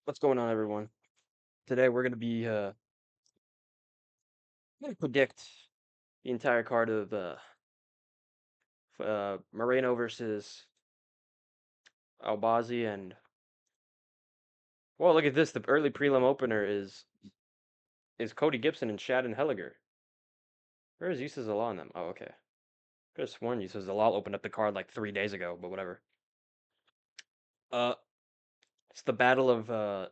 What's going on, everyone? Today we're gonna predict the entire card of Moreno versus Albazi, and well, look at this. The early prelim opener is Cody Gibson and Shadon Helliger. Where is Yusuf Zalal in them? Oh, okay. Could have sworn Yusuf Zalal opened up the card like 3 days ago, but whatever. Uh, it's the battle of the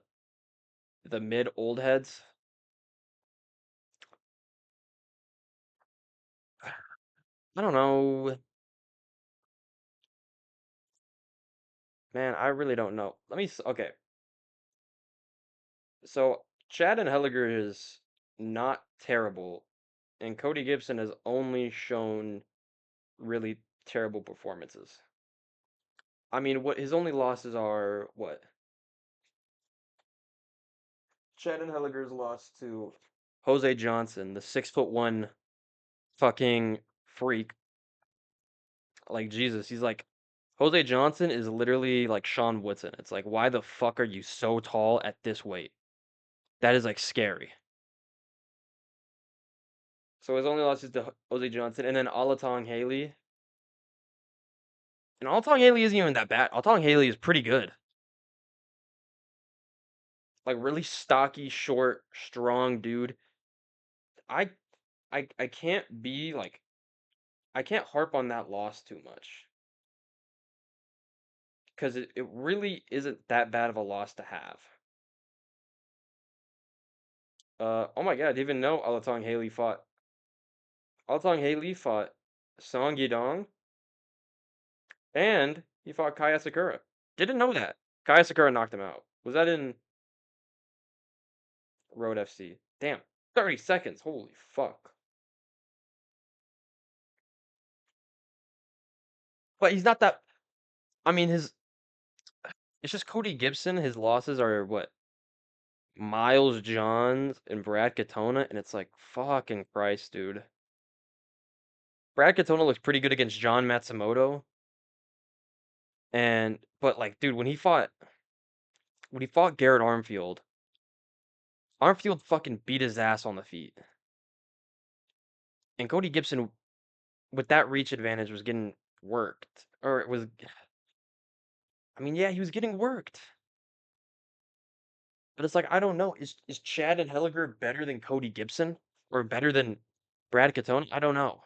mid old heads. I don't know, man. I really don't know. Okay. So Chad and Helliger is not terrible, and Cody Gibson has only shown really terrible performances. I mean, what his only losses are what? Chad and Helliger's lost to Jose Johnson, the 6'1" fucking freak. Like Jesus, he's like Jose Johnson is literally like Sean Woodson. It's like, why the fuck are you so tall at this weight? That is like scary. So his only loss is to Jose Johnson, and then Alatong Haley. And Altong Haley isn't even that bad. Altong Haley is pretty good. Like really stocky, short, strong dude. I I can't be like I can't harp on that loss too much. Because it really isn't that bad of a loss to have. Oh my god, I didn't even know Alatong Haley fought Song Yidong, and he fought Kaya Sakura. Didn't know that. Kaya Sakura knocked him out. Was that in Road FC? Damn. 30 seconds. Holy fuck. But he's not that. I mean, his it's just Cody Gibson. His losses are what? Miles Johns and Brad Katona, and it's like fucking Christ, dude. Brad Katona looks pretty good against John Matsumoto, and but like, dude, when he fought Garrett Armfield, Armfield fucking beat his ass on the feet, and Cody Gibson with that reach advantage was getting worked, or it was. I mean, yeah, he was getting worked, but it's like I don't know. Is Chad and Helliger better than Cody Gibson or better than Brad Katona? I don't know.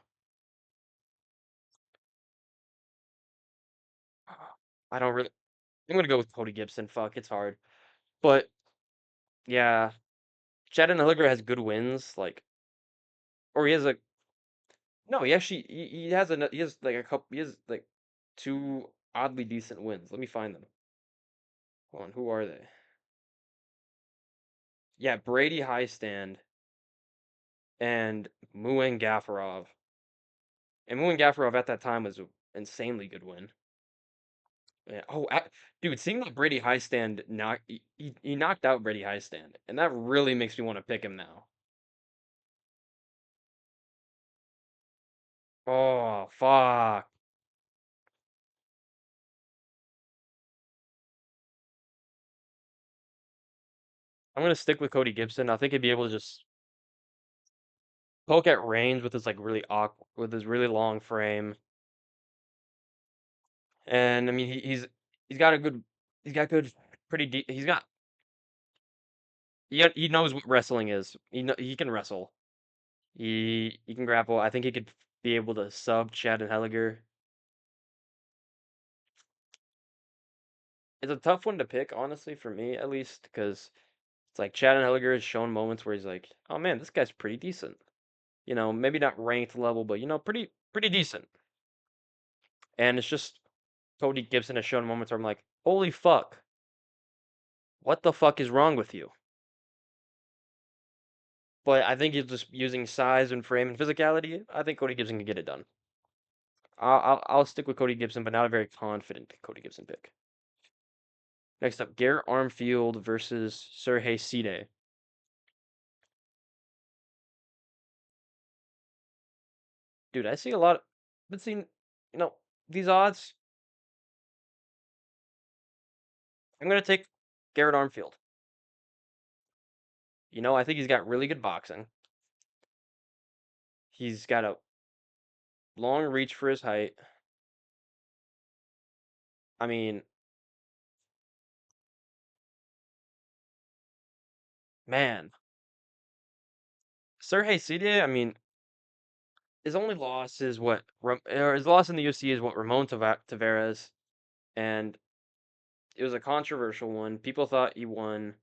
I don't really. I'm gonna go with Cody Gibson. Fuck, it's hard. But yeah, Chattanooga has good wins, like, or he has a no, he has he has like a couple he has like two oddly decent wins. Let me find them. Hold on, who are they? Yeah, Brady Highstand and Muin Gafarov. And Muin Gafarov at that time was an insanely good win. Yeah. Oh, dude, seeing that Brady Highstand he knocked out Brady Highstand, and that really makes me want to pick him now. Oh, fuck. I'm gonna stick with Cody Gibson. I think he'd be able to just poke at range with his like really awkward, with his really long frame. And I mean, he's got a good, he's got good, pretty deep. He knows what wrestling is. He can wrestle. He can grapple. I think he could be able to sub Chad and Helliger. It's a tough one to pick, honestly, for me at least, because it's like Chad and Helliger has shown moments where he's like, oh man, this guy's pretty decent. Maybe not ranked level, but pretty decent. And it's just Cody Gibson has shown moments where I'm like, holy fuck, what the fuck is wrong with you? But I think he's just using size and frame and physicality. I think Cody Gibson can get it done. I'll stick with Cody Gibson, but not a very confident Cody Gibson pick. Next up, Garrett Armfield versus Sergey Side. Dude, I see a lot. Been seeing, these odds. I'm gonna take Garrett Armfield. I think he's got really good boxing. He's got a long reach for his height. I mean, man, Sergey Cide, I mean, his only loss is or his loss in the UFC is what Ramon Tavares, and it was a controversial one. People thought he won.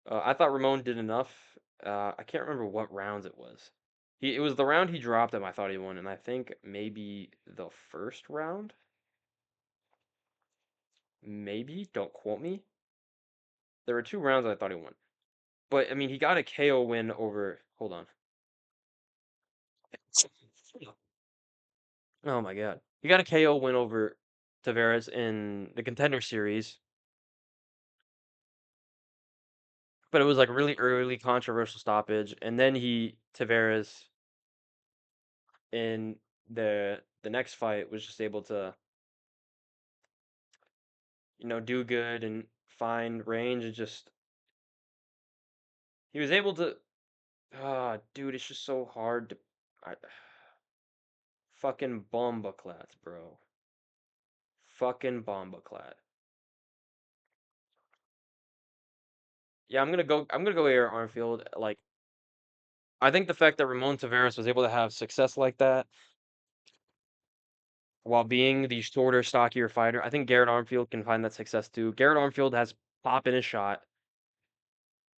I thought Ramon did enough. I can't remember what rounds it was. It was the round he dropped him. I thought he won, and I think maybe the first round. Maybe, don't quote me. There were two rounds I thought he won, but I mean, he got a KO win over. Hold on. Oh my God, he got a KO win over Tavares in the Contender Series, but it was like really early controversial stoppage, and then he Tavares in the next fight was just able to do good and find range and just he was able to dude, it's just so hard to I, fucking bombaclat, bro. Fucking bombaclat. Yeah, I'm gonna go Air Armfield. Like I think the fact that Ramon Tavares was able to have success like that while being the shorter, stockier fighter, I think Garrett Armfield can find that success too. Garrett Armfield has pop in his shot.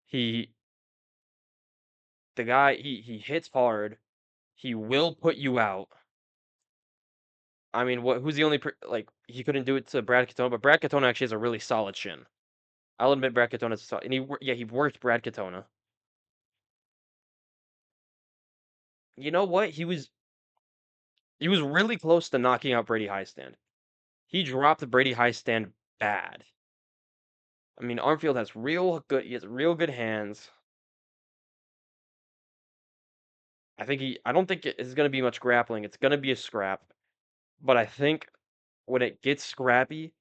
He the guy he hits hard. He will put you out. I mean, who's the only like he couldn't do it to Brad Katona, but Brad Katona actually has a really solid shin. I'll admit Brad Katona's solid, and he worked Brad Katona. You know what? He was really close to knocking out Brady Highstand. He dropped Brady Highstand bad. I mean, Armfield has real good. He has real good hands. I don't think it's going to be much grappling. It's going to be a scrap. But I think when it gets scrappy,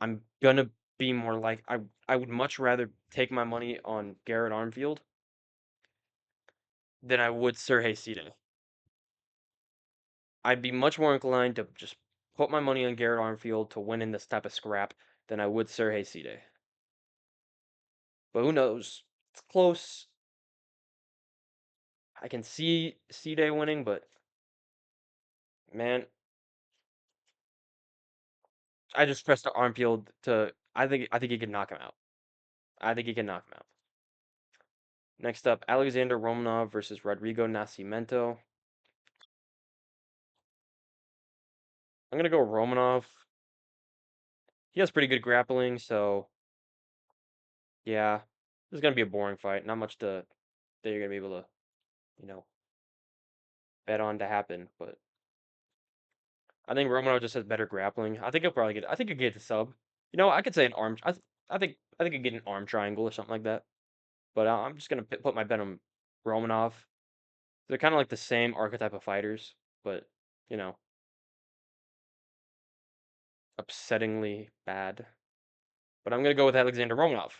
I'm gonna be more like I would much rather take my money on Garrett Armfield than I would Sergey Side. I'd be much more inclined to just put my money on Garrett Armfield to win in this type of scrap than I would Sergey Side. But who knows? It's close. I can see Side winning, but man, I just pressed the Armfield to. I think he can knock him out. I think he can knock him out. Next up, Alexander Romanov versus Rodrigo Nascimento. I'm gonna go Romanov. He has pretty good grappling, so yeah, this is gonna be a boring fight. Not much that you're gonna be able to, you know, bet on to happen. But I think Romanov just has better grappling. I think he'll probably get. I think he'll get the sub. I could say an arm. I think he'll get an arm triangle or something like that. But I'm just gonna put my bet on Romanov. They're kind of like the same archetype of fighters, but you know, upsettingly bad. But I'm gonna go with Alexander Romanov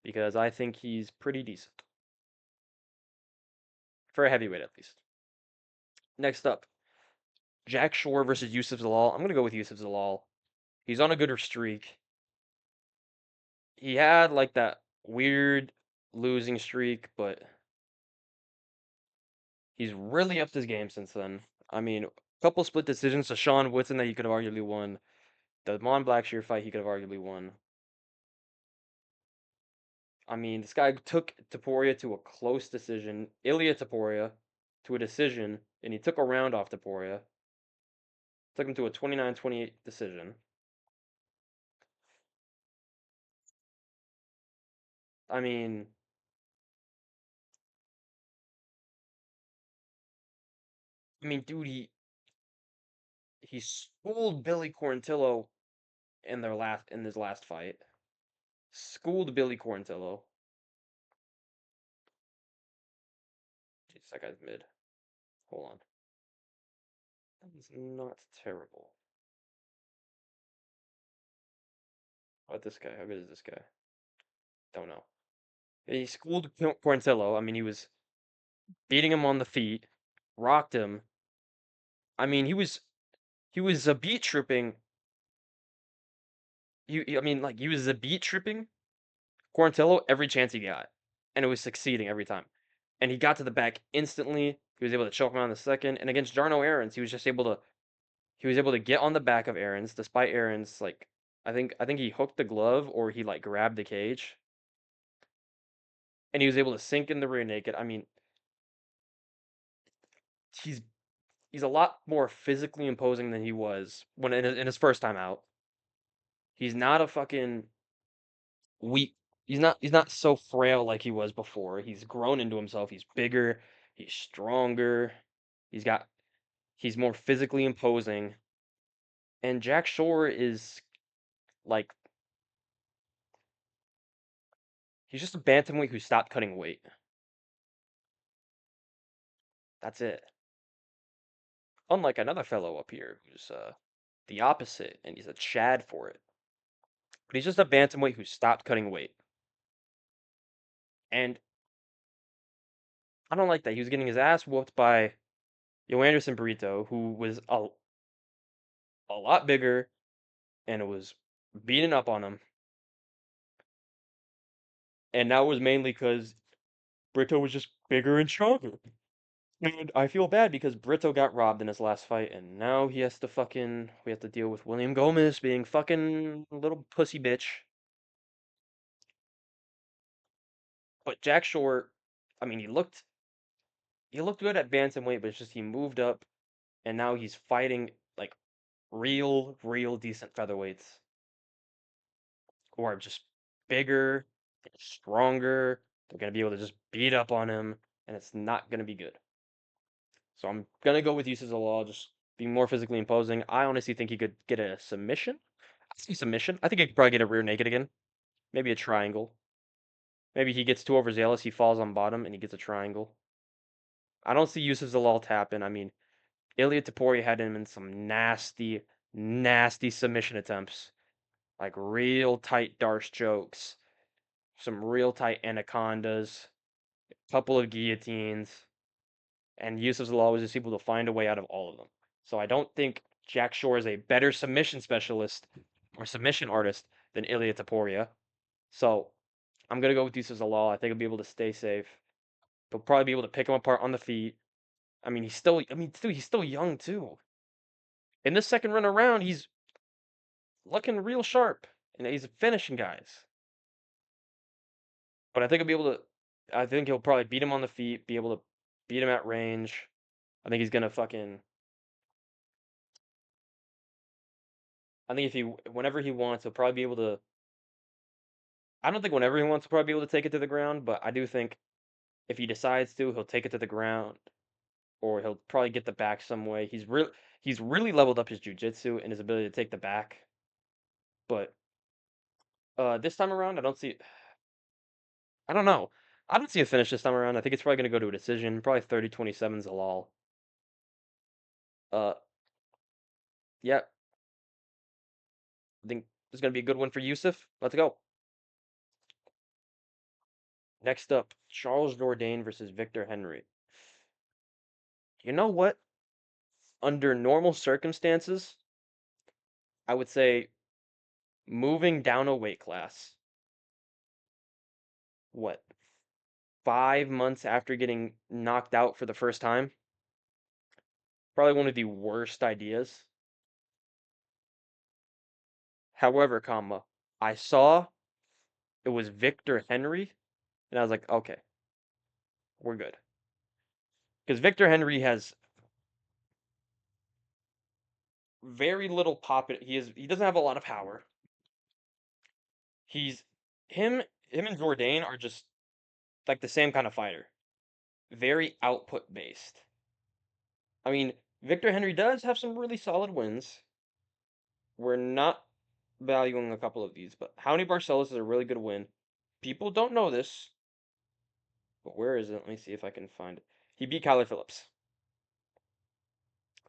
because I think he's pretty decent for a heavyweight at least. Next up, Jack Shore versus Yusuf Zalal. I'm gonna go with Yusuf Zalal. He's on a good streak. He had like that weird losing streak, but he's really upped his game since then. I mean, a couple split decisions to Sean Woodson that he could have arguably won. The Mon Blackshear fight he could have arguably won. I mean, this guy took Taporia to a close decision. Ilya Taporia to a decision, and he took a round off Taporia. Took him to a 29-28 decision. I mean, dude, he schooled Billy Quarantillo in his last fight. Schooled Billy Quarantillo. Jeez, that guy's mid. Hold on. That is not terrible. How about this guy? How good is this guy? Don't know. He schooled Quarantillo. I mean, he was beating him on the feet, rocked him. I mean, he was a beat tripping. I mean, like he was a beat tripping Quarantillo every chance he got, and it was succeeding every time. And he got to the back instantly. He was able to choke him out in the second. And against Jarno Aaron's, he was able to get on the back of Aaron's, despite Aaron's like I think he hooked the glove or he like grabbed the cage, and he was able to sink in the rear naked. I mean, he's he's a lot more physically imposing than he was when in his first time out. He's not a fucking weak. He's not so frail like he was before. He's grown into himself. He's bigger. He's stronger. He's got he's more physically imposing. And Jack Shore is like he's just a bantamweight who stopped cutting weight. That's it. Unlike another fellow up here who's the opposite, and he's a Chad for it. But he's just a bantamweight who stopped cutting weight. And I don't like that. He was getting his ass whooped by Anderson Brito, who was a lot bigger and it was beating up on him. And that was mainly because Brito was just bigger and stronger. And I feel bad because Brito got robbed in his last fight, and now we have to deal with William Gomez being fucking a little pussy bitch. But Jack Shore, I mean, he looked good at bantamweight, but it's just he moved up, and now he's fighting like real decent featherweights who are just bigger, stronger. They're gonna be able to just beat up on him, and it's not gonna be good. So I'm gonna go with uses of law, just being more physically imposing. I honestly think he could get a submission. I see submission. I think he could probably get a rear naked again. Maybe a triangle. Maybe he gets too overzealous, he falls on bottom, and he gets a triangle. I don't see uses of law tapping. I mean, Ilya Taporia had him in some nasty submission attempts. Like real tight Darce chokes, some real tight anacondas, couple of guillotines, and Yusuf Zalal was just able to find a way out of all of them. So I don't think Jack Shore is a better submission specialist or submission artist than Ilya Taporia. So I'm gonna go with Yusuf Zalal. I think he'll be able to stay safe. He'll probably be able to pick him apart on the feet. I mean, dude, he's still young too. In this second run around, he's looking real sharp, and he's finishing guys. But I think he'll be able to. I think he'll probably beat him on the feet, be able to beat him at range. I think he's gonna fucking. I think if whenever he wants, he'll probably be able to. I don't think whenever he wants, he'll probably be able to take it to the ground, but I do think if he decides to, he'll take it to the ground, or he'll probably get the back some way. He's really leveled up his jujitsu and his ability to take the back. But this time around, I don't know. I don't see a finish this time around. I think it's probably gonna go to a decision. Probably 30-27 Zalal. Uh, yeah, I think it's gonna be a good one for Yusuf. Let's go. Next up, Charles Jourdain versus Victor Henry. You know what? Under normal circumstances, I would say moving down a weight class, what, 5 months after getting knocked out for the first time? Probably one of the worst ideas. However, I saw it was Victor Henry, and I was like, okay, we're good. Because Victor Henry has very little pop. He doesn't have a lot of power. He's him and Jourdain are just like the same kind of fighter. Very output based. I mean, Victor Henry does have some really solid wins. We're not valuing a couple of these, but Howdy Barcelos is a really good win. People don't know this, but where is it? Let me see if I can find it. He beat Kyler Phillips.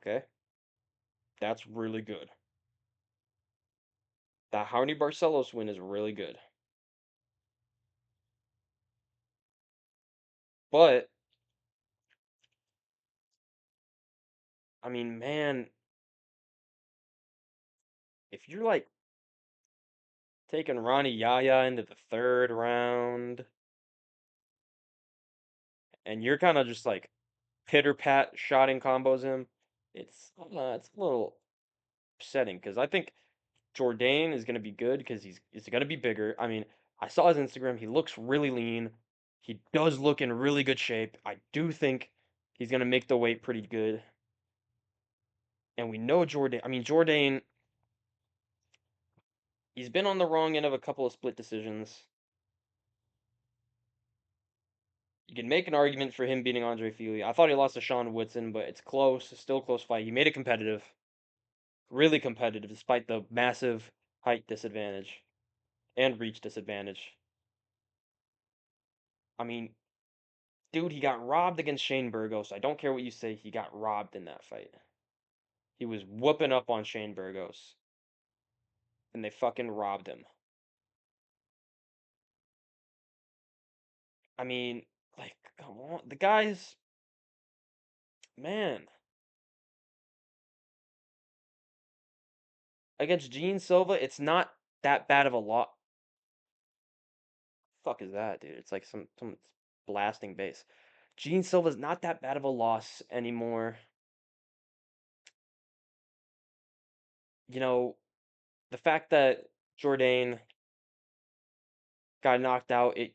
Okay, that's really good. That Howdy Barcelos win is really good. But I mean, man, if you're like taking Ronnie Yaya into the third round, and you're kind of just like pitter pat shotting combos him, it's a little upsetting because I think Jourdain is gonna be good because he's gonna be bigger. I mean, I saw his Instagram. He looks really lean. He does look in really good shape. I do think he's gonna make the weight pretty good. And we know Jourdain. I mean, Jourdain. He's been on the wrong end of a couple of split decisions. You can make an argument for him beating Andre Fili. I thought he lost to Sean Woodson, but it's close. It's still a close fight. He made it competitive, really competitive, despite the massive height disadvantage and reach disadvantage. I mean, dude, he got robbed against Shane Burgos. I don't care what you say, he got robbed in that fight. He was whooping up on Shane Burgos, and they fucking robbed him. I mean, like, come on. The guy's, man, against Gene Silva, it's not that bad of a lot. Fuck is that, dude? It's like some blasting bass. Gene Silva's not that bad of a loss anymore. You know, the fact that Jourdain got knocked out, it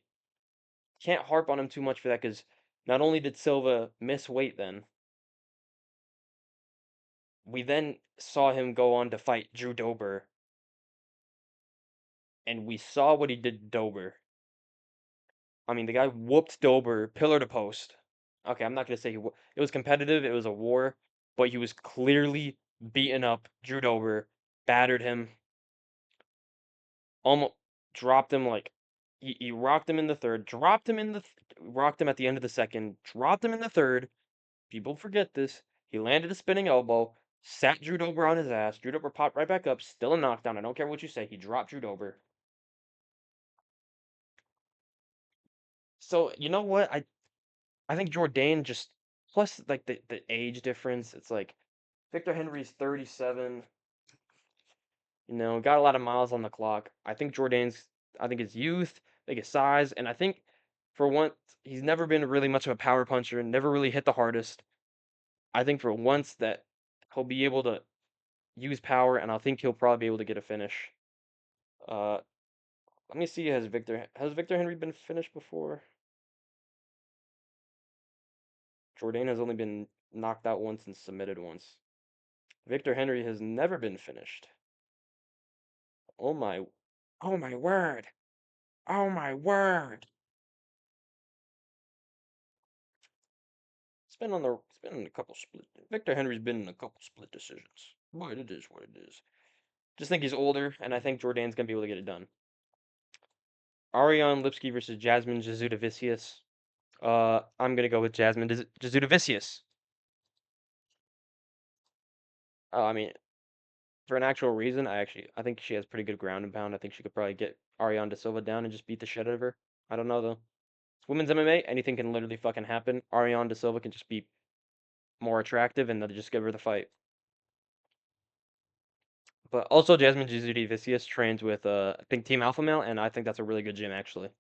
can't harp on him too much for that because not only did Silva miss weight then, we then saw him go on to fight Drew Dober, and we saw what he did to Dober. I mean, the guy whooped Dober pillar to post. Okay, I'm not gonna say it was competitive, it was a war, but he was clearly beating up Drew Dober, battered him, almost dropped him like he rocked him in the third, dropped him in the rocked him at the end of the second, dropped him in the third. People forget this. He landed a spinning elbow, sat Drew Dober on his ass. Drew Dober popped right back up, still a knockdown. I don't care what you say. He dropped Drew Dober. So you know what? I think Jourdain just plus like the age difference. It's like Victor Henry's 37. You know, got a lot of miles on the clock. I think his youth, I think his size, and I think for once he's never been really much of a power puncher, never really hit the hardest. I think for once that he'll be able to use power, and I think he'll probably be able to get a finish. Uh, Let me see. Has Victor Henry been finished before? Jourdain has only been knocked out once and submitted once. Victor Henry has never been finished. Oh my, oh my word! Oh my word! It's been in a couple split. Victor Henry's been in a couple split decisions. But it is what it is. Just think he's older, and I think Jordan's gonna be able to get it done. Ariane Lipsky versus Jasmine Jasudavicius. I'm gonna go with Jasmine Jasudavicius. I mean, for an actual reason, I think she has pretty good ground and pound. I think she could probably get Ariane De Silva down and just beat the shit out of her. I don't know though. It's women's MMA. Anything can literally fucking happen. Ariane De Silva can just be more attractive, and they'll just give her the fight. But also, Jasmine Jasudavicius trains with I think Team Alpha Male, and I think that's a really good gym actually.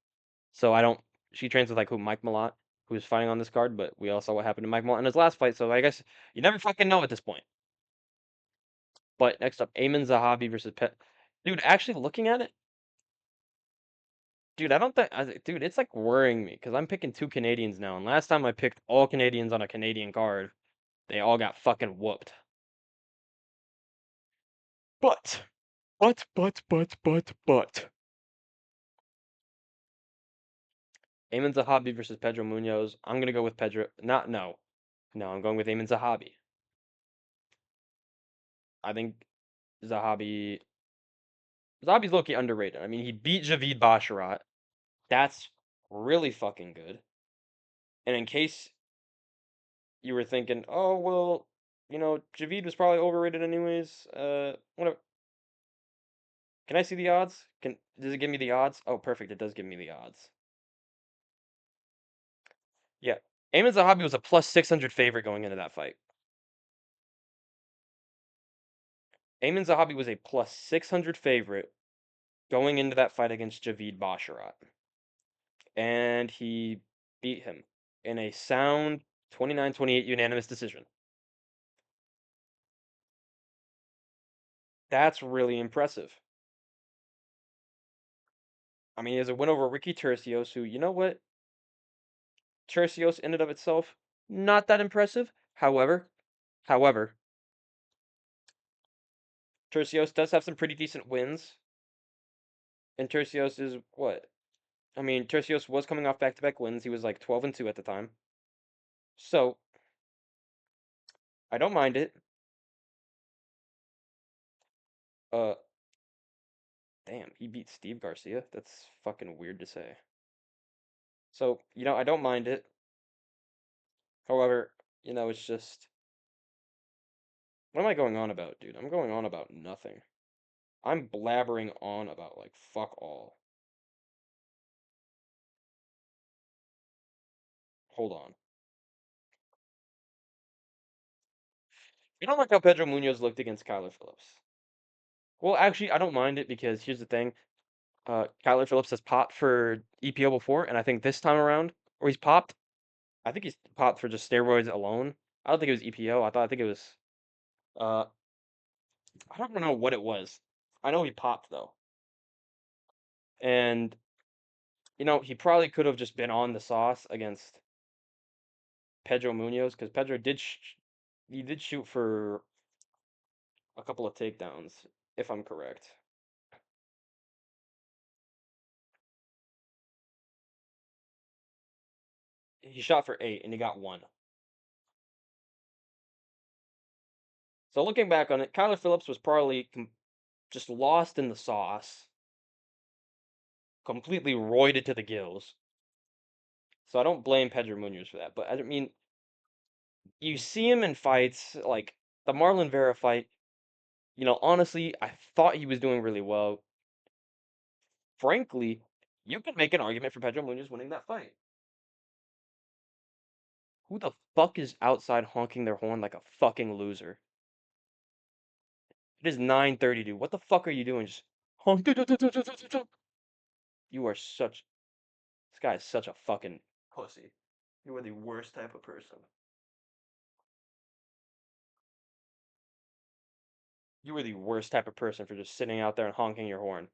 So I don't. She trains with like who Mike Malott, who's fighting on this card, but we all saw what happened to Mike Malott in his last fight. So I guess you never fucking know at this point. But next up, Ayman Zahabi versus Pet. Dude, actually looking at it, dude, I don't think, dude, it's like worrying me because I'm picking two Canadians now, and last time I picked all Canadians on a Canadian card, they all got fucking whooped. But, but. Ayman Zahabi versus Pedro Munoz. I'm gonna go with Pedro. Not no, no. I'm going with Ayman Zahabi. I think Zahabi. Zahabi's low-key underrated. I mean, he beat Javid Basharat. That's really fucking good. And in case you were thinking, oh well, Javid was probably overrated anyways. What? Can I see the odds? Does it give me the odds? Oh, perfect. It does give me the odds. Yeah. Eamon Zahabi was a plus 600 favorite going into that fight. Eamon Zahabi was a plus 600 favorite going into that fight against Javid Basharat. And he beat him in a sound 29-28 unanimous decision. That's really impressive. I mean, he has a win over Ricky Tercios, who, you know what? Tercios in and of itself, not that impressive. However, Tercios does have some pretty decent wins. And Tercios is what? I mean, Tercios was coming off back-to-back wins. He was like 12-2 at the time. So, I don't mind it. Uh, damn, he beat Steve Garcia. That's fucking weird to say. So, I don't mind it. However, it's just, what am I going on about, dude? I'm going on about nothing. I'm blabbering on about, like, fuck all. Hold on. I don't like how Pedro Munoz looked against Kyler Phillips. Well, actually, I don't mind it because here's the thing. Kyler Phillips has popped for EPO before, and I think this time around, or he's popped. I think he's popped for just steroids alone. I don't think it was EPO. I think it was. Uh, I don't know what it was. I know he popped though, and he probably could have just been on the sauce against Pedro Munoz because Pedro he did shoot for a couple of takedowns, if I'm correct. He shot for 8 and he got 1. So looking back on it, Kyler Phillips was probably just lost in the sauce, completely roided to the gills. So I don't blame Pedro Munoz for that. But I mean, you see him in fights like the Marlon Vera fight. Honestly, I thought he was doing really well. Frankly, you could make an argument for Pedro Munoz winning that fight. Who the fuck is outside honking their horn like a fucking loser? It is 9:30, dude. What the fuck are you doing? Just honk. You are such. This guy is such a fucking pussy. You are the worst type of person. You are the worst type of person for just sitting out there and honking your horn.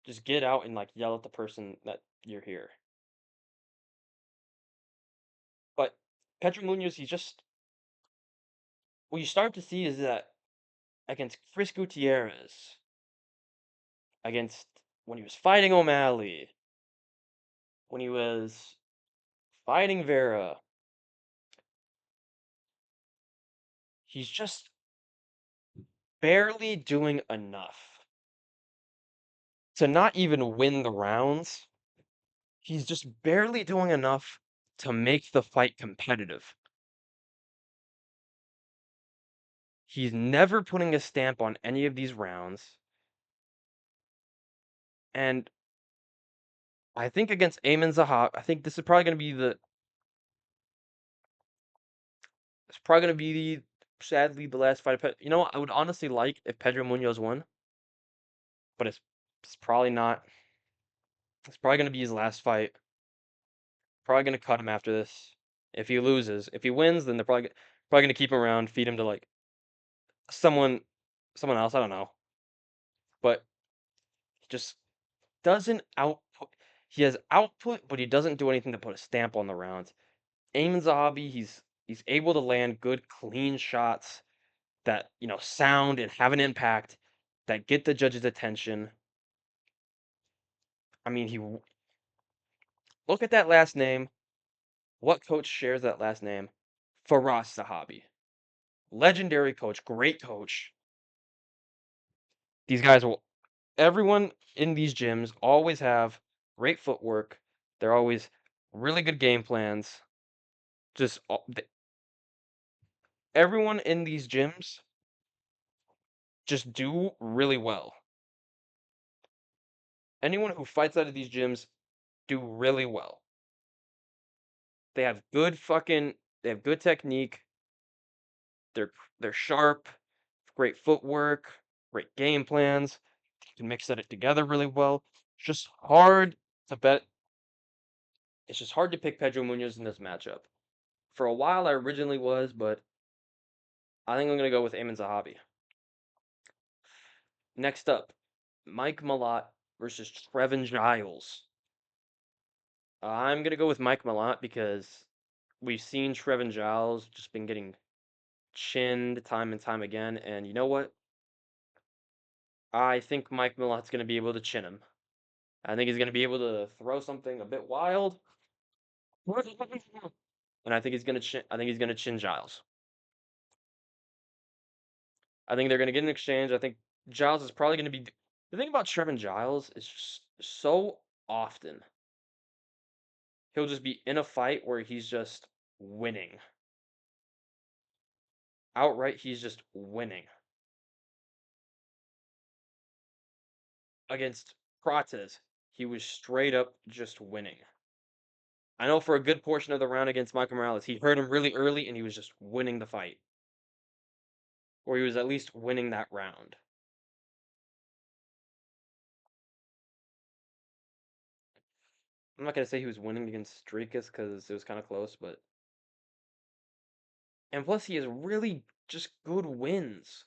Just get out and like yell at the person that you're here. But Pedro Munoz, he just what you start to see is that against Chris Gutierrez, against when he was fighting O'Malley, when he was fighting Vera, he's just barely doing enough to not even win the rounds. He's just barely doing enough to make the fight competitive. He's never putting a stamp on any of these rounds. And I think against Amin Zahab, I think this is probably going to be sadly the last fight. I would honestly like if Pedro Munoz won, but it's probably not. It's probably going to be his last fight. Probably going to cut him after this. If he loses, if he wins, then they're probably going to keep him around, feed him to like someone someone else. I don't know, but he just doesn't output. He has output, but he doesn't do anything to put a stamp on the rounds. Eamon Zahabi, he's able to land good, clean shots that sound and have an impact that get the judge's attention. I mean, he look at that last name. What coach shares that last name? Faraz Zahabi, legendary coach, great coach. These guys will. Everyone in these gyms always have great footwork. They're always really good game plans. Just everyone in these gyms just do really well. Anyone who fights out of these gyms do really well. They have good fucking. They have good technique. They're sharp, great footwork, great game plans. They can mix it together really well. It's just hard to bet. It's just hard to pick Pedro Munoz in this matchup. For a while, I originally was, but I think I'm gonna go with Eamon Zahavi. Next up, Mike Malott versus Trevin Giles. I'm gonna go with Mike Malott because we've seen Trevin Giles just been getting chinned time and time again, and you know what? I think Mike Malott's gonna be able to chin him. I think he's gonna be able to throw something a bit wild, and I think he's gonna chin. I think he's gonna chin Giles. I think they're gonna get an exchange. I think Giles is probably gonna be. The thing about Trevin Giles is just so often he'll just be in a fight where he's just winning. Outright, he's just winning. Against Prates, he was straight up just winning. I know for a good portion of the round against Michael Morales, he hurt him really early and he was just winning the fight. Or he was at least winning that round. I'm not gonna say he was winning against Strikas because it was kind of close, but and plus he has really just good wins.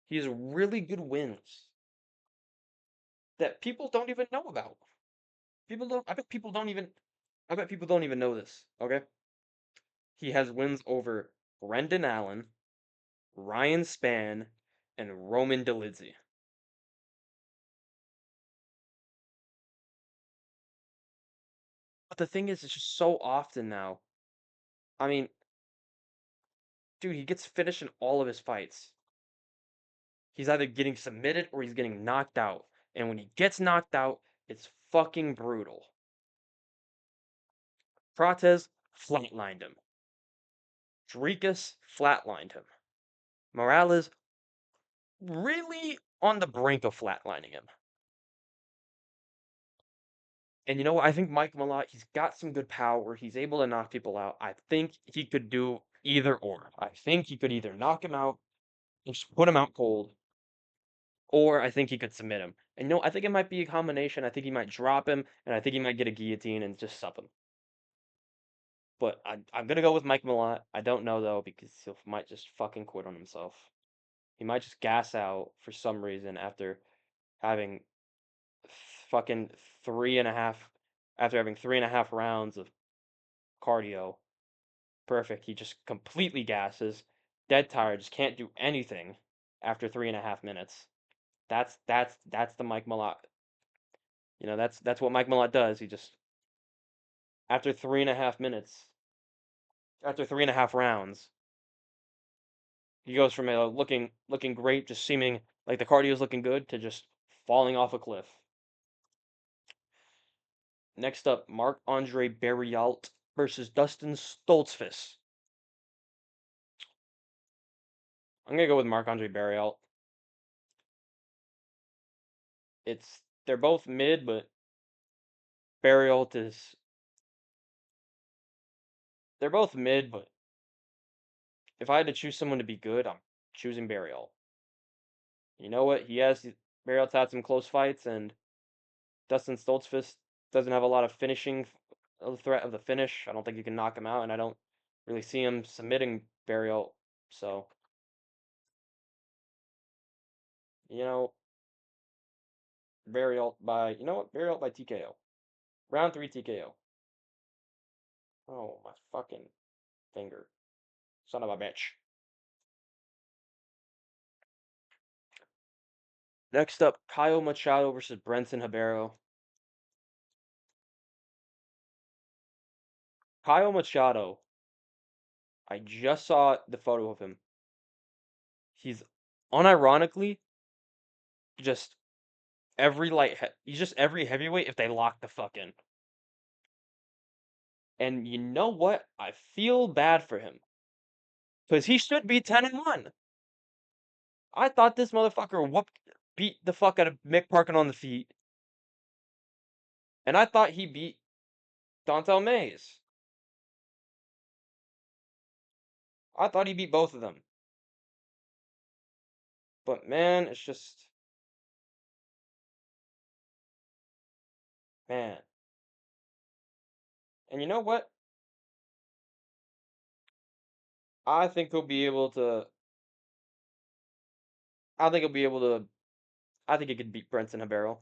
He has really good wins that people don't even know about. People don't. I bet people don't even know this. Okay, he has wins over Brendan Allen, Ryan Spann, and Roman Dolidze. But the thing is, it's just so often now. I mean, dude, he gets finished in all of his fights. He's either getting submitted or he's getting knocked out. And when he gets knocked out, it's fucking brutal. Prates flatlined him. Drikas flatlined him. Morales really on the brink of flatlining him. And you know what? I think Mike Malott, he's got some good power. He's able to knock people out. I think he could do either or. I think he could either knock him out and just put him out cold, or I think he could submit him. And no, I think it might be a combination. I think he might drop him, and I think he might get a guillotine and just sup him. But I'm gonna go with Mike Malott. I don't know though because he might just fucking quit on himself. He might just gas out for some reason after having fucking three and a half after having 3.5 rounds of cardio. Perfect. He just completely gasses, dead tired, just can't do anything after 3.5 minutes. That's the Mike Malott. You know, that's what Mike Malott does. He just after 3.5 minutes, after 3.5 rounds, he goes from looking great, just seeming like the cardio is looking good, to just falling off a cliff. Next up, Marc-Andre Barriault versus Dustin Stoltzfus. I'm gonna go with Marc-Andre Barriault. They're both mid, but Barriault is they're both mid, but if I had to choose someone to be good, I'm choosing Barriault. You know what? Barriault's had some close fights, and Dustin Stoltzfus doesn't have a lot of finishing threat of the finish. I don't think you can knock him out, and I don't really see him submitting Barriault. So, you know, Barriault by TKO. Round 3 TKO. Oh, my fucking finger. Son of a bitch. Next up, Kyle Machado versus Brenton Habero. Kyle Machado, I just saw the photo of him. He's unironically just he's just every heavyweight if they lock the fuck in. And you know what? I feel bad for him because he should be 10-1. I thought this motherfucker beat the fuck out of Mick Parkin on the feet, and I thought he beat Dontel Mays. I thought he beat both of them. But man, it's just man. And you know what? I think he'll be able to. I think he'll be able to. I think he could beat Brenton Habero.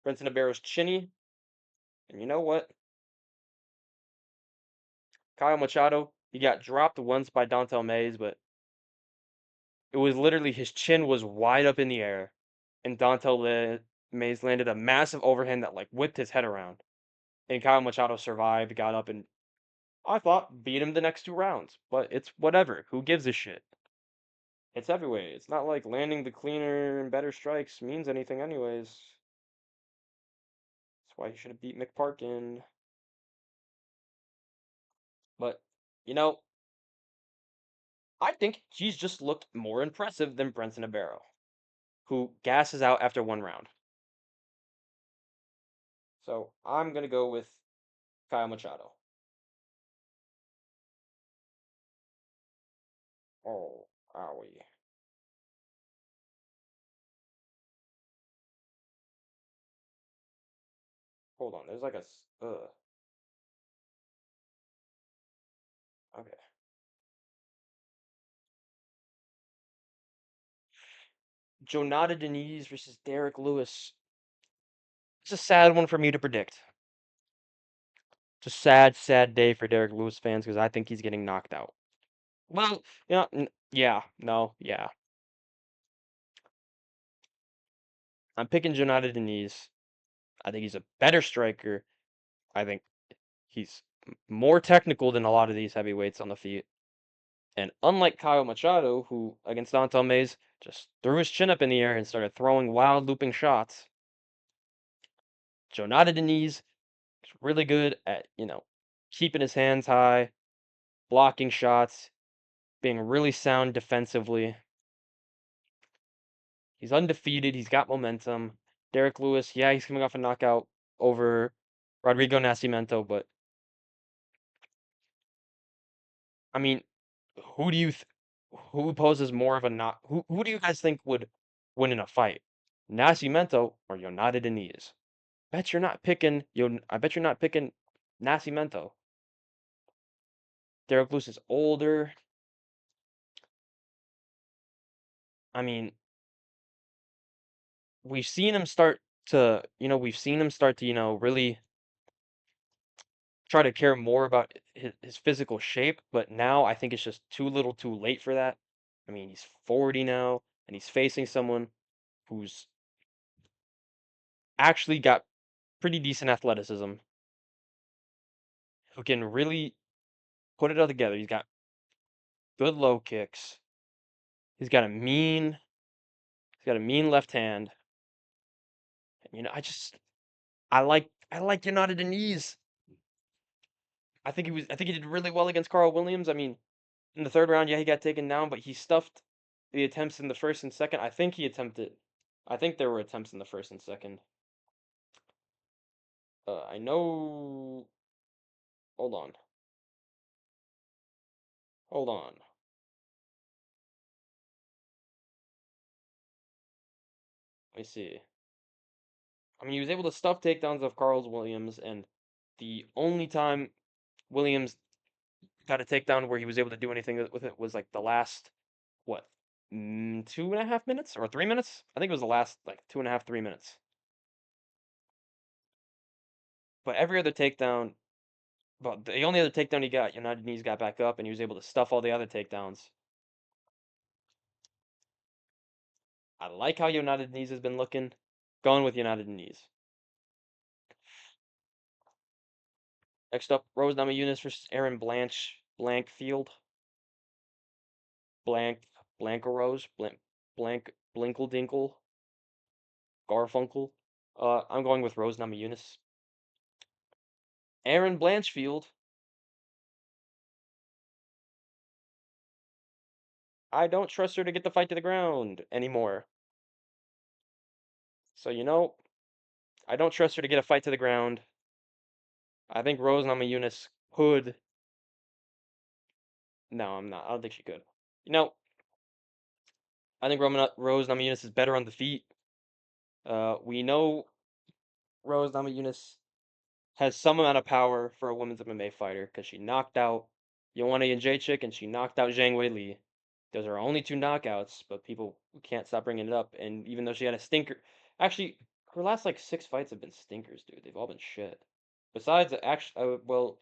Brenton Habero's chinny, and you know what? Kyle Machado, he got dropped once by Dontel Mays, but it was literally his chin was wide up in the air, and Mays landed a massive overhand that like whipped his head around, and Kyle Machado survived, got up, and I thought beat him the next 2 rounds. But it's whatever. Who gives a shit? It's heavyweight. It's not like landing the cleaner and better strikes means anything, anyways. That's why he should have beat McParkin. But you know, I think he's just looked more impressive than Brenton Habero, who gasses out after 1 round. So I'm gonna go with Kyle Machado. Oh, owie. Hold on. There's like a. Okay. Jonata Denise versus Derek Lewis. It's a sad one for me to predict. It's a sad, sad day for Derek Lewis fans because I think he's getting knocked out. Well, yeah, no, yeah. I'm picking Jonata Denise. I think he's a better striker. I think he's more technical than a lot of these heavyweights on the feet. And unlike Kyle Machado, who against Dontel Mays just threw his chin up in the air and started throwing wild looping shots, Jonata Denise is really good at, keeping his hands high, blocking shots, being really sound defensively. He's undefeated. He's got momentum. Derek Lewis, yeah, he's coming off a knockout over Rodrigo Nascimento, but I mean, who do you th- who poses more of a not who do you guys think would win in a fight? Nascimento or Yonata Deniz? I bet you're not picking Nascimento. Derek Lewis is older. I mean, we've seen him start to, really try to care more about his physical shape, but now I think it's just too little too late for that. I mean, he's 40 now, and he's facing someone who's actually got pretty decent athleticism, who can really put it all together. He's got good low kicks. He's got a mean, he's got a mean left hand. And, I like United Knees. I think he did really well against Carl Williams. I mean, in the third round, yeah, he got taken down, but he stuffed the attempts in the first and second. I think there were attempts in the first and second. I know. Hold on. Hold on. Let me see. I mean, he was able to stuff takedowns of Carl Williams, and the only time Williams got a takedown where he was able to do anything with it was like the last, what, 2.5 minutes or 3 minutes? I think it was the last like 2.5, 3 minutes. But every other takedown, but the only other takedown he got, United Knees got back up, and he was able to stuff all the other takedowns. I like how United Knees has been looking. Going with United Knees. Next up, Rose Namajunas versus Aaron Blankfield. Blank Blankarose. Blinkle Garfunkel. I'm going with Rose Namajunas. Aaron Blanchfield. I don't trust her to get the fight to the ground anymore. So I don't trust her to get a fight to the ground. I think Rose Namajunas could No, I'm not. I don't think she could. You know, I think Rose Namajunas is better on the feet. We know Rose Namajunas has some amount of power for a women's MMA fighter because she knocked out Joanna Jędrzejczyk and she knocked out Zhang Weili. Those are her only two knockouts, but people can't stop bringing it up. And even though she had a stinker, actually, her last like 6 fights have been stinkers, dude. They've all been shit. Besides, actually, well,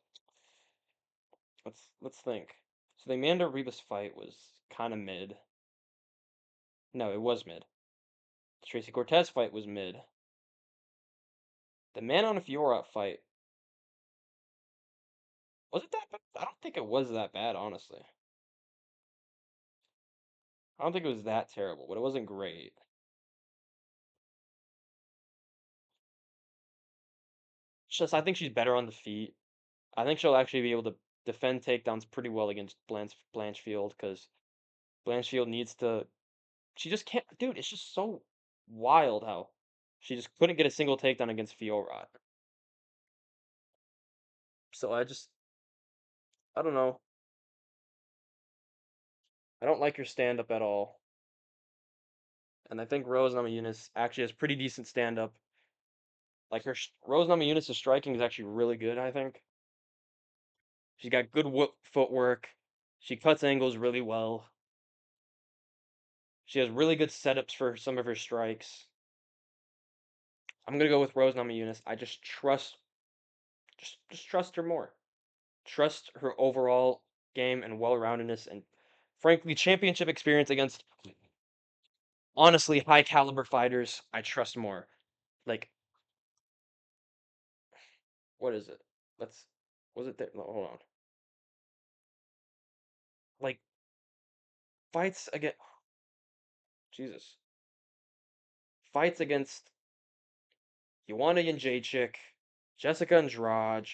let's think. So the Amanda Ribas fight was kind of mid. No, it was mid. The Tracy Cortez fight was mid. The Man on Fiora fight was it that bad? I don't think it was that bad, honestly. I don't think it was that terrible, but it wasn't great. It's just I think she's better on the feet. I think she'll actually be able to defend takedowns pretty well against Blanchfield because Blanchfield needs to. She just can't, dude. It's just so wild how she just couldn't get a single takedown against Fiora. So I don't know. I don't like her stand up at all, and I think Rose Namajunas actually has pretty decent stand up. Like Rose Namajunas' striking is actually really good. I think she's got good footwork. She cuts angles really well. She has really good setups for some of her strikes. I'm gonna go with Rose Namajunas. I just trust her more. Trust her overall game and well-roundedness, and frankly, championship experience against honestly high caliber fighters. I trust more. Like, what is it? Let's was it there? No, hold on. Like fights against Jesus. Fights against Joanna Jędrzejczyk, Jessica Andrade,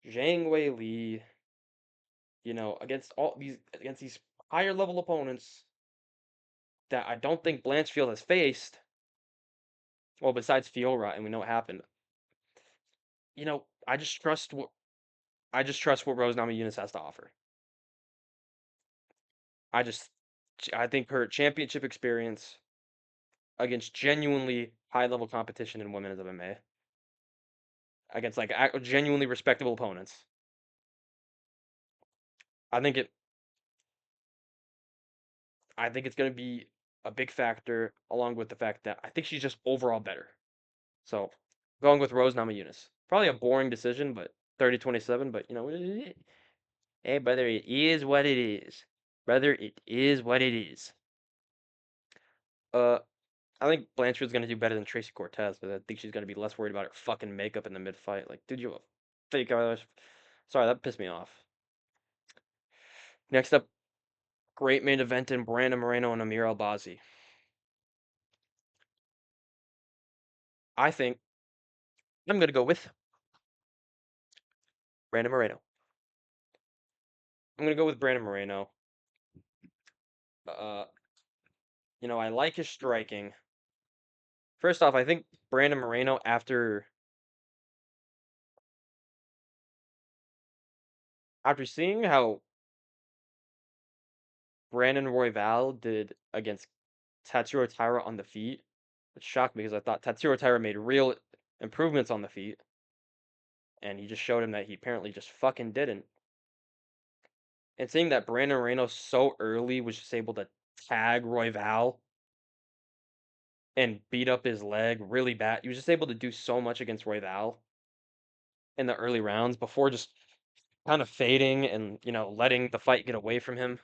Zhang Wei Li, against these higher level opponents that I don't think Blanchfield has faced. Well, besides Fiora, and we know what happened. I just trust what Rose Namajunas has to offer. I just I think her championship experience against genuinely high level competition in women's MMA against like genuinely respectable opponents. I think it I think it's going to be a big factor, along with the fact that I think she's just overall better. So, going with Rose Namajunas. Probably a boring decision, but 30-27, but hey, brother, it is what it is. Brother, it is what it is. Uh, I think Blanchard's going to do better than Tracy Cortez, but I think she's going to be less worried about her fucking makeup in the mid fight. Like, dude, you have a fake eyelash. Sorry, that pissed me off. Next up, great main event in Brandon Moreno and Amir Albazi. I think I'm going to go with Brandon Moreno. I'm going to go with Brandon Moreno. Uh, I like his striking. First off, I think Brandon Moreno, after seeing how Brandon Royval did against Tatsuro Taira on the feet, it shocked me because I thought Tatsuro Taira made real improvements on the feet, and he just showed him that he apparently just fucking didn't. And seeing that Brandon Moreno so early was just able to tag Royval and beat up his leg really bad. He was just able to do so much against Royval in the early rounds before just kind of fading and, letting the fight get away from him.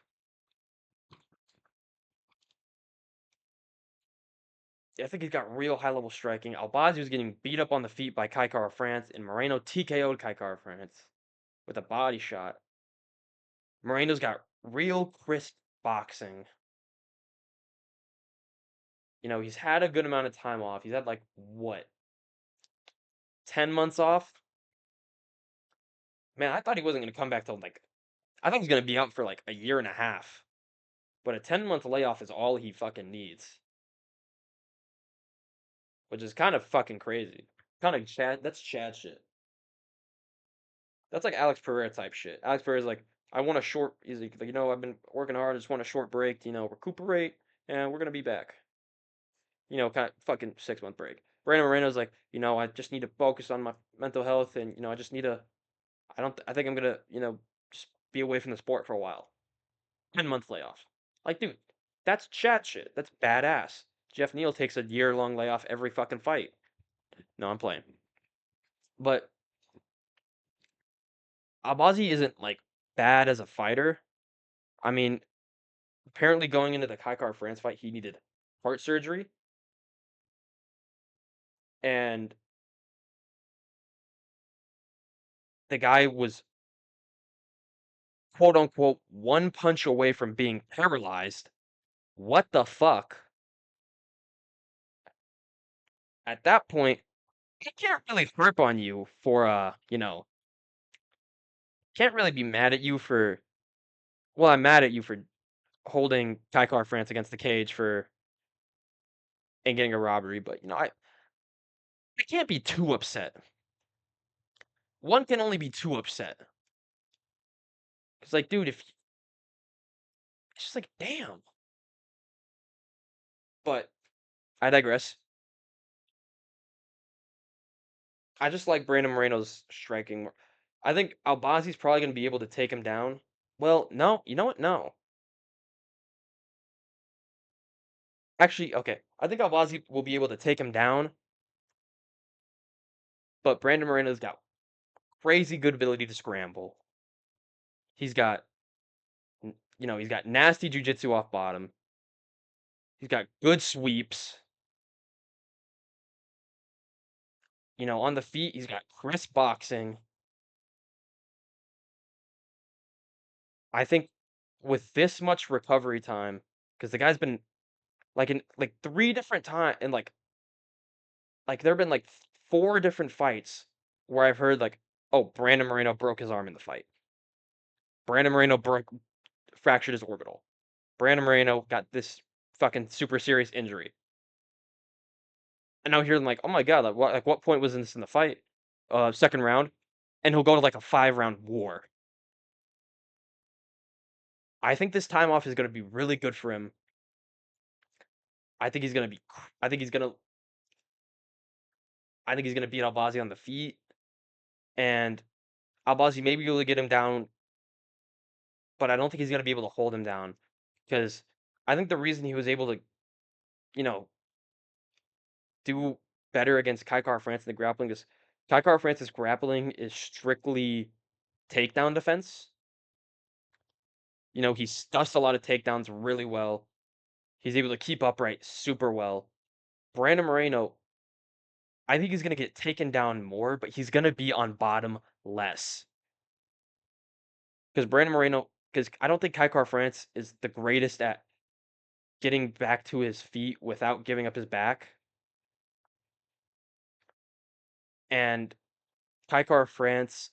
I think he's got real high level striking. Albazi was getting beat up on the feet by Kai Kara France, and Moreno TKO'd Kai Kara France with a body shot. Moreno's got real crisp boxing. He's had a good amount of time off. He's had like what, 10 months off? Man, I thought he wasn't gonna come back till like I thought he was gonna be out for like a year and a half. But a 10-month layoff is all he fucking needs, which is kind of fucking crazy. Kind of Chad. That's Chad shit. That's like Alex Pereira type shit. Alex Pereira's like, I want a short. He's like, I've been working hard. I just want a short break. Recuperate, and we're gonna be back. Kind of fucking 6 month break. Brandon Moreno's like, I just need to focus on my mental health, and I just need to. I think I'm gonna, just be away from the sport for a while. 10 month layoff. Like, dude, that's chat shit. That's badass. Jeff Neal takes a year-long layoff every fucking fight. No, I'm playing. But Albazi isn't like bad as a fighter. I mean, apparently going into the Kaikar France fight, he needed heart surgery, and the guy was quote unquote one punch away from being paralyzed. What the fuck? At that point, he can't really harp on you for can't really be mad at you for well, I'm mad at you for holding Kaikar France against the cage for and getting a robbery, but I can't be too upset. One can only be too upset. It's like, dude, if it's just like, damn. But I digress. I just like Brandon Moreno's striking. I think Albazi's probably going to be able to take him down. Well, no, you know what? No. Actually, okay. I think Albazi will be able to take him down, but Brandon Moreno's got crazy good ability to scramble. He's got, he's got nasty jujitsu off bottom. He's got good sweeps. On the feet, he's got crisp boxing. I think with this much recovery time, because the guy's been like in like 3 different times, and like there have been like 4 different fights where I've heard like, oh, Brandon Moreno broke his arm in the fight. Brandon Moreno fractured his orbital. Brandon Moreno got this fucking super serious injury. And now here I'm like, oh my god, like what point was this in the fight? Second round, and he'll go to like a 5 round war. I think this time off is going to be really good for him. I think he's going to be. I think he's going to. I think he's going to beat Albazi on the feet, and Albazi maybe able to get him down, but I don't think he's going to be able to hold him down because I think the reason he was able to, you know, do better against Kaikar France in the grappling is Kaikar France's grappling is strictly takedown defense. He stuffs a lot of takedowns really well. He's able to keep upright super well. Brandon Moreno, I think he's going to get taken down more, but he's going to be on bottom less. Because I don't think Kaikar France is the greatest at getting back to his feet without giving up his back. And Kaikar France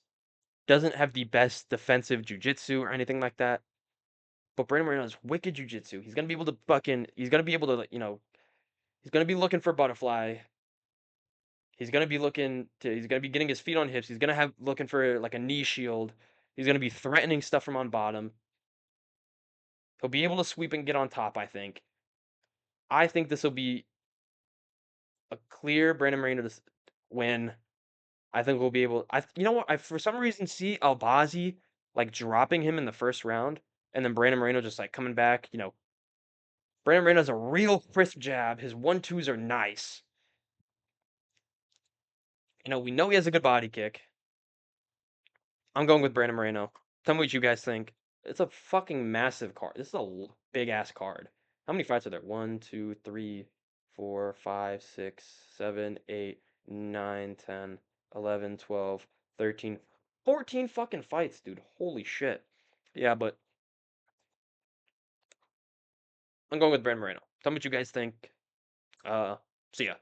doesn't have the best defensive jujitsu or anything like that. But Brandon Moreno has wicked jujitsu. He's gonna be able to he's gonna be able to, he's gonna be looking for butterfly. He's gonna be getting his feet on hips. He's gonna have looking for like a knee shield. He's gonna be threatening stuff from on bottom. He'll be able to sweep and get on top, I think. I think this will be a clear Brandon Moreno win. I think we'll be able. You know what? I for some reason see Albazi like dropping him in the first round, and then Brandon Moreno just like coming back. Brandon Moreno has a real crisp jab. His 1-2s are nice. We know he has a good body kick. I'm going with Brandon Moreno. Tell me what you guys think. It's a fucking massive card. This is a big ass card. How many fights are there? 1, 2, 3, 4, 5, 6, 7, 8, 9, 10, 11, 12, 13, 14 fucking fights, dude. Holy shit. Yeah, but I'm going with Brandon Moreno. Tell me what you guys think. See ya.